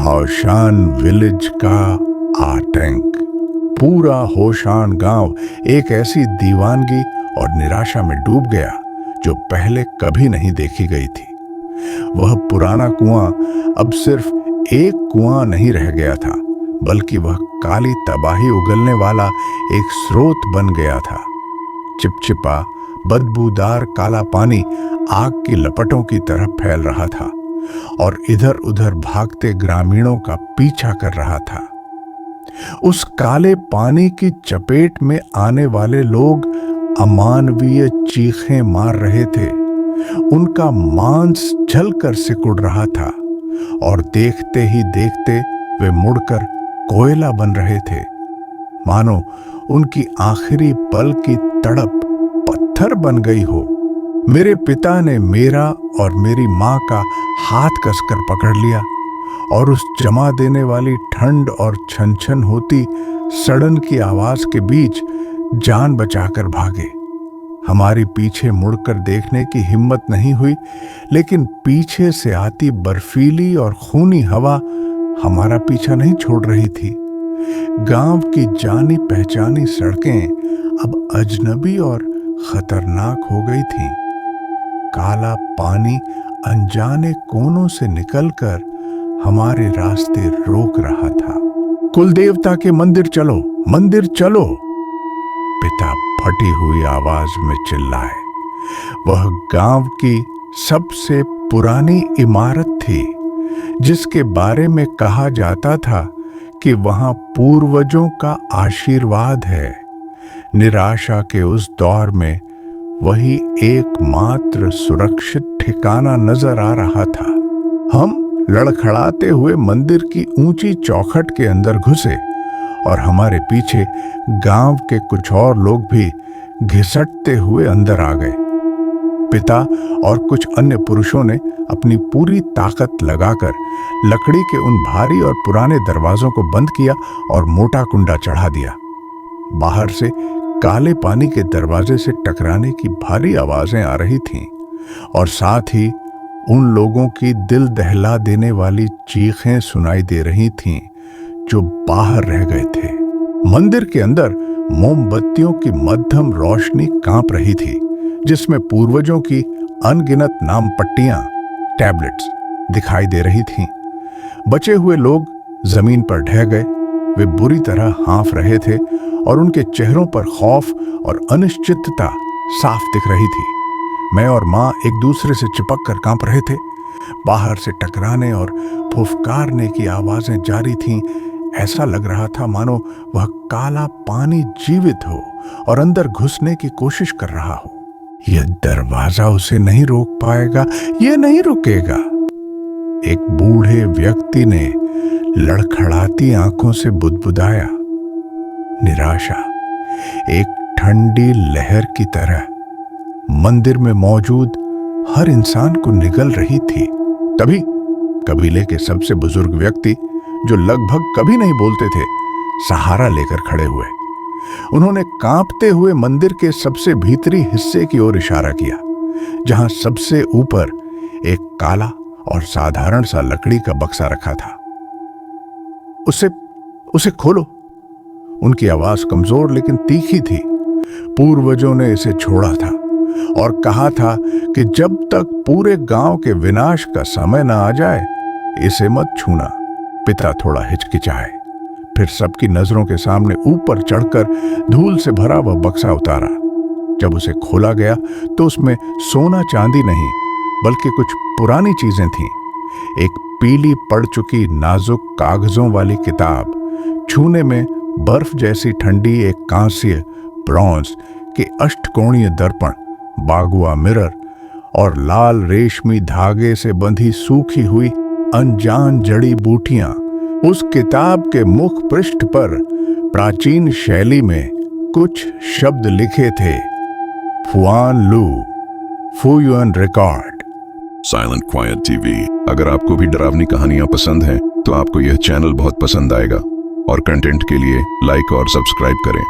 होशान village का आतंक। पूरा होशान गांव एक ऐसी दीवानगी और निराशा में डूब गया जो पहले कभी नहीं देखी गई थी। वह पुराना कुआं अब सिर्फ एक कुआं नहीं रह गया था, बल्कि वह काली तबाही उगलने वाला एक स्रोत बन गया था। चिपचिपा बदबूदार काला पानी आग की लपटों की तरह फैल रहा था और इधर उधर भागते ग्रामीणों का पीछा कर रहा था। उस काले पानी की चपेट में आने वाले लोग अमानवीय चीखें मार रहे थे। उनका मांस जलकर सिकुड़ रहा था और देखते ही देखते वे मुड़कर कोयला बन रहे थे, मानो उनकी आखिरी पल की तड़प पत्थर बन गई हो। मेरे पिता ने मेरा और मेरी मां का हाथ कसकर पकड़ लिया और उस जमा देने वाली ठंड और छन छन होती सड़न की आवाज के बीच जान बचाकर भागे। हमारी पीछे मुड़कर देखने की हिम्मत नहीं हुई, लेकिन पीछे से आती बर्फीली और खूनी हवा हमारा पीछा नहीं छोड़ रही थी। गांव की जानी पहचानी सड़कें अब अजनबी और खतरनाक हो गई थीं। काला पानी अनजाने कोनों से निकलकर हमारे रास्ते रोक रहा था। कुलदेवता के मंदिर चलो, मंदिर चलो, पिता फटी हुई आवाज में चिल्लाए। वह गांव की सबसे पुरानी इमारत थी, जिसके बारे में कहा जाता था कि वहां पूर्वजों का आशीर्वाद है। निराशा के उस दौर में वही एकमात्र सुरक्षित ठिकाना नजर आ रहा था। हम लड़खड़ाते हुए मंदिर की ऊंची चौखट के अंदर घुसे और हमारे पीछे गांव के कुछ और लोग भी घिसटते हुए अंदर आ गए। पिता और कुछ अन्य पुरुषों ने अपनी पूरी ताकत लगाकर लकड़ी के उन भारी और पुराने दरवाजों को बंद किया और मोटा कुंडा चढ़ा दिया। बाहर से काले पानी के दरवाजे से टकराने की भारी आवाजें आ रही थीं और साथ ही उन लोगों की दिल दहला देने वाली चीखें सुनाई दे रही थीं जो बाहर रह गए थे। मंदिर के अंदर मोमबत्तियों की मध्यम रोशनी कांप रही थी, जिसमें पूर्वजों की अनगिनत नाम पट्टियां, टैबलेट्स दिखाई दे रही थीं। बचे हुए लोग जमीन पर ढह गए। वे बुरी तरह हाँफ रहे थे और उनके चेहरों पर खौफ और अनिश्चितता साफ दिख रही थी। मैं और मां एक दूसरे से चिपक कर कांप रहे थे। बाहर से टकराने और फुफकारने की आवाजें जारी थीं। ऐसा लग रहा था मानो वह काला पानी जीवित हो और अंदर घुसने की कोशिश कर रहा हो। यह दरवाजा उसे नहीं रोक पाएगा, यह नहीं रुकेगा। एक बूढ़े व्यक्ति ने लड़खड़ाती आंखों से बुदबुदाया। निराशा एक ठंडी लहर की तरह मंदिर में मौजूद हर इंसान को निगल रही थी। तभी कबीले के सबसे बुजुर्ग व्यक्ति, जो लगभग कभी नहीं बोलते थे, सहारा लेकर खड़े हुए। उन्होंने कांपते हुए मंदिर के सबसे भीतरी हिस्से की ओर इशारा किया, जहां सबसे ऊपर एक काला और साधारण सा लकड़ी का बक्सा रखा था। उसे खोलो। उनकी आवाज कमजोर लेकिन तीखी थी। पूर्वजों ने इसे छोड़ा था और कहा था कि जब तक पूरे गांव के विनाश का समय न आ जाए, इसे मत छूना। पिता थोड़ा हिचकिचाए, फिर सबकी नजरों के सामने ऊपर चढ़कर धूल से भरा वह बक्सा उतारा। जब उसे खोला गया तो उसमें सोना चांदी नहीं, बल्कि कुछ पुरानी चीजें थीं। एक पीली पड़ चुकी नाजुक कागजों वाली किताब, छूने में बर्फ जैसी ठंडी एक कांस्य ब्रॉन्ज के अष्टकोणीय दर्पण, बागुआ मिरर और लाल रेशमी धागे से बंधी सूखी हुई अनजान जड़ी बूटियां। उस किताब के मुख पृष्ठ पर प्राचीन शैली में कुछ शब्द लिखे थे। फुआन लू, फुयुअन रिकॉर्ड। Silent quite TV. अगर आपको भी डरावनी कहानियां पसंद हैं, तो आपको यह चैनल बहुत पसंद आएगा और कंटेंट के लिए लाइक और सब्सक्राइब करें।